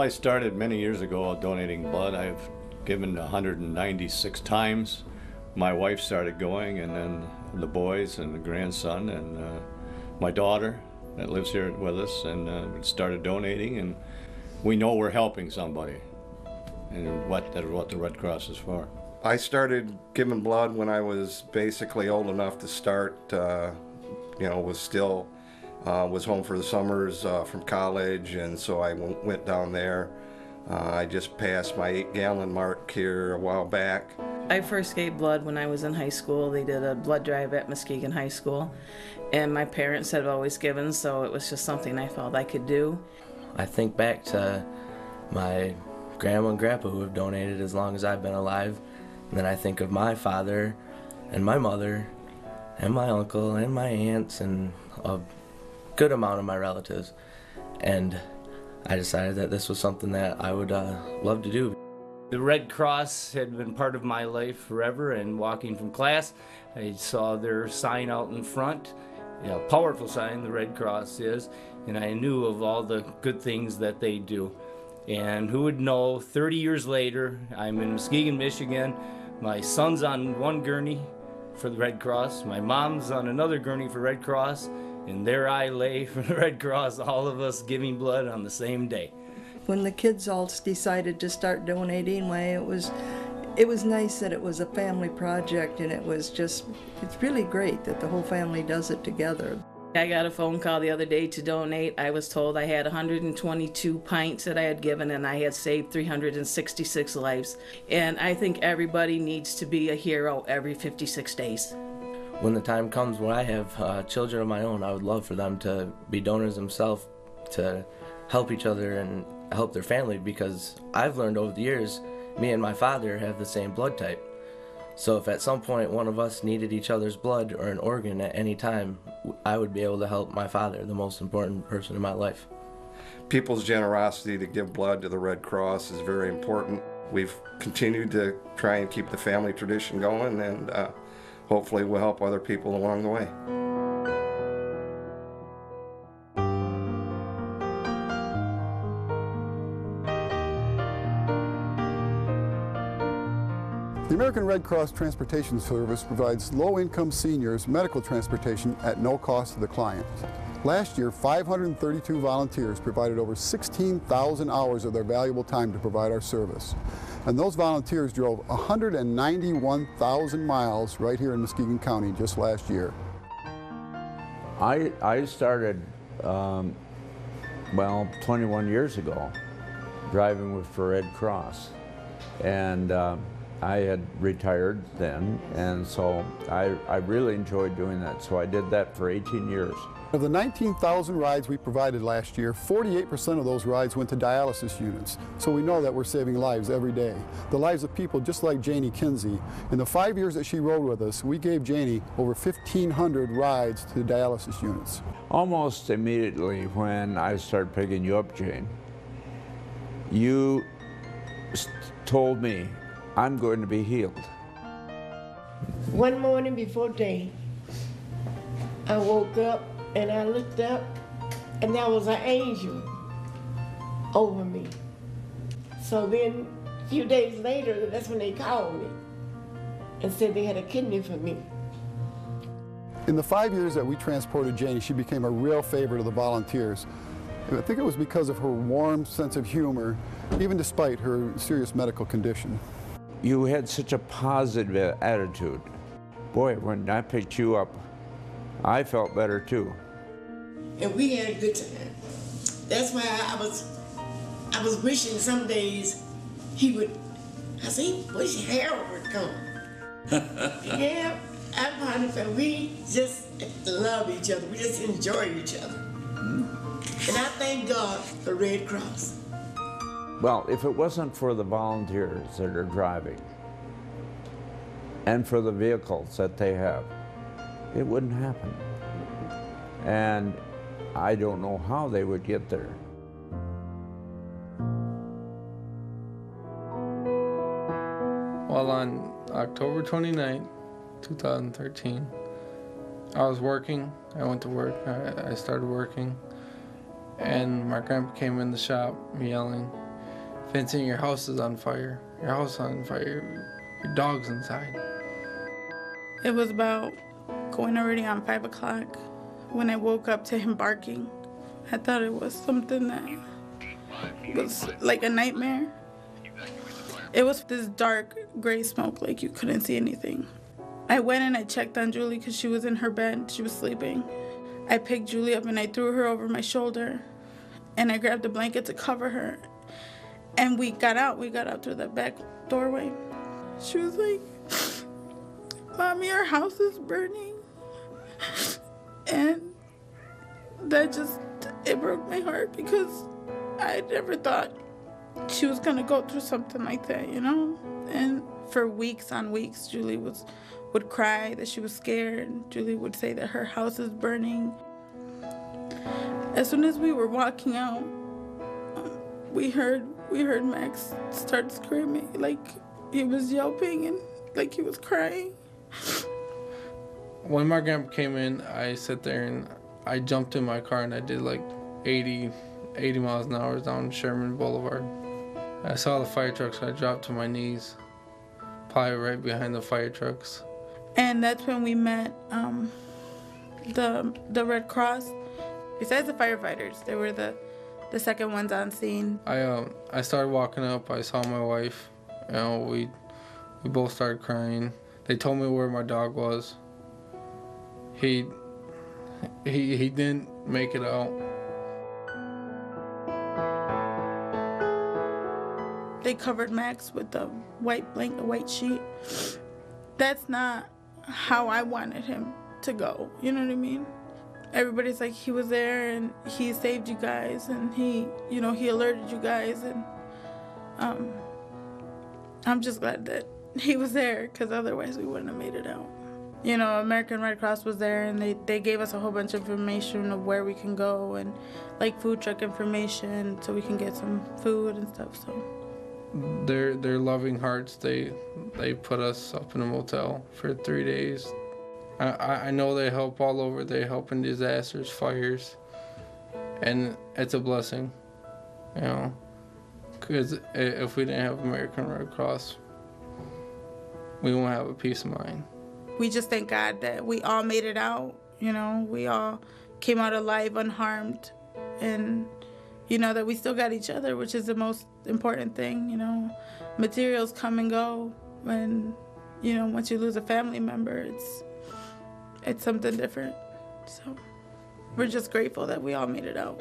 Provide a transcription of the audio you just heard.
I started many years ago donating blood. I've given 196 times. My wife started going, and then the boys and the grandson and my daughter that lives here with us, and started donating, and we know we're helping somebody, and what the Red Cross is for. I started giving blood when I was basically old enough to start, was home for the summers from college, and so I went down there. I just passed my 8-gallon mark here a while back. I first gave blood when I was in high school. They did a blood drive at Muskegon High School, and my parents had always given, so it was just something I felt I could do. I think back to my grandma and grandpa who have donated as long as I've been alive, and then I think of my father and my mother and my uncle and my aunts and a good amount of my relatives, and I decided that this was something that I would love to do. The Red Cross had been part of my life forever, and walking from class, I saw their sign out in front, a powerful sign, the Red Cross is, and I knew of all the good things that they do. And who would know, 30 years later, I'm in Muskegon, Michigan. My son's on one gurney for the Red Cross, my mom's on another gurney for Red Cross, and there I lay for the Red Cross, all of us giving blood on the same day. When the kids all decided to start donating, it was nice that it was a family project, and it's really great that the whole family does it together. I got a phone call the other day to donate. I was told I had 122 pints that I had given, and I had saved 366 lives. And I think everybody needs to be a hero every 56 days. When the time comes when I have children of my own, I would love for them to be donors themselves, to help each other and help their family, because I've learned over the years, me and my father have the same blood type. So if at some point one of us needed each other's blood or an organ at any time, I would be able to help my father, the most important person in my life. People's generosity to give blood to the Red Cross is very important. We've continued to try and keep the family tradition going, and hopefully we'll help other people along the way. The American Red Cross Transportation Service provides low-income seniors medical transportation at no cost to the client. Last year, 532 volunteers provided over 16,000 hours of their valuable time to provide our service. And those volunteers drove 191,000 miles right here in Muskegon County just last year. I started, 21 years ago, driving with the Red Cross. And I had retired then, and so I really enjoyed doing that. So I did that for 18 years. Of the 19,000 rides we provided last year, 48% of those rides went to dialysis units. So we know that we're saving lives every day. The lives of people just like Janie Kinsey. In the 5 years that she rode with us, we gave Janie over 1,500 rides to dialysis units. Almost immediately when I started picking you up, Jane, you told me, I'm going to be healed. One morning before day, I woke up and I looked up, and there was an angel over me. So then, a few days later, that's when they called me and said they had a kidney for me. In the 5 years that we transported Janie, she became a real favorite of the volunteers. I think it was because of her warm sense of humor, even despite her serious medical condition. You had such a positive attitude. Boy, when I picked you up, I felt better too. And we had a good time. That's why I was wishing some days he would, I wish Harold would come. Yeah, I probably felt we just love each other. We just enjoy each other. And I thank God for Red Cross. Well, if it wasn't for the volunteers that are driving and for the vehicles that they have, it wouldn't happen. And I don't know how they would get there. Well, on October 29, 2013, I was working. I went to work. I started working, and my grandpa came in the shop yelling. Vincent, your house is on fire. Your house is on fire. Your dog's inside. It was about going already on 5 o'clock when I woke up to him barking. I thought it was something that was like a nightmare. It was this dark gray smoke, like you couldn't see anything. I went and I checked on Julie because she was in her bed. She was sleeping. I picked Julie up and I threw her over my shoulder and I grabbed a blanket to cover her. And we got out through the back doorway. She was like, "Mommy, our house is burning." And that just, it broke my heart because I never thought she was gonna go through something like that, you know? And for weeks on weeks, Julie would cry that she was scared. Julie would say that her house is burning. As soon as we were walking out, we heard Max start screaming, like he was yelping and like he was crying. When my grandpa came in, I sat there and I jumped in my car and I did like 80 miles an hour down Sherman Boulevard. I saw the fire trucks, so I dropped to my knees, probably right behind the fire trucks. And that's when we met the Red Cross. Besides the firefighters, they were the second ones on scene. I started walking up. I saw my wife. You know, we both started crying. They told me where my dog was. He didn't make it out. They covered Max with the white sheet. That's not how I wanted him to go. You know what I mean? Everybody's like, he was there and he saved you guys and he alerted you guys, and I'm just glad that he was there because otherwise we wouldn't have made it out. You know, American Red Cross was there and they gave us a whole bunch of information of where we can go and like food truck information so we can get some food and stuff. So their loving hearts, they put us up in a motel for 3 days. I know they help all over. They help in disasters, fires, and it's a blessing, you know, because if we didn't have American Red Cross, we won't have a peace of mind. We just thank God that we all made it out, you know, we all came out alive, unharmed, and, you know, that we still got each other, which is the most important thing, you know. Materials come and go, and, you know, once you lose a family member, it's something different. So we're just grateful that we all made it out.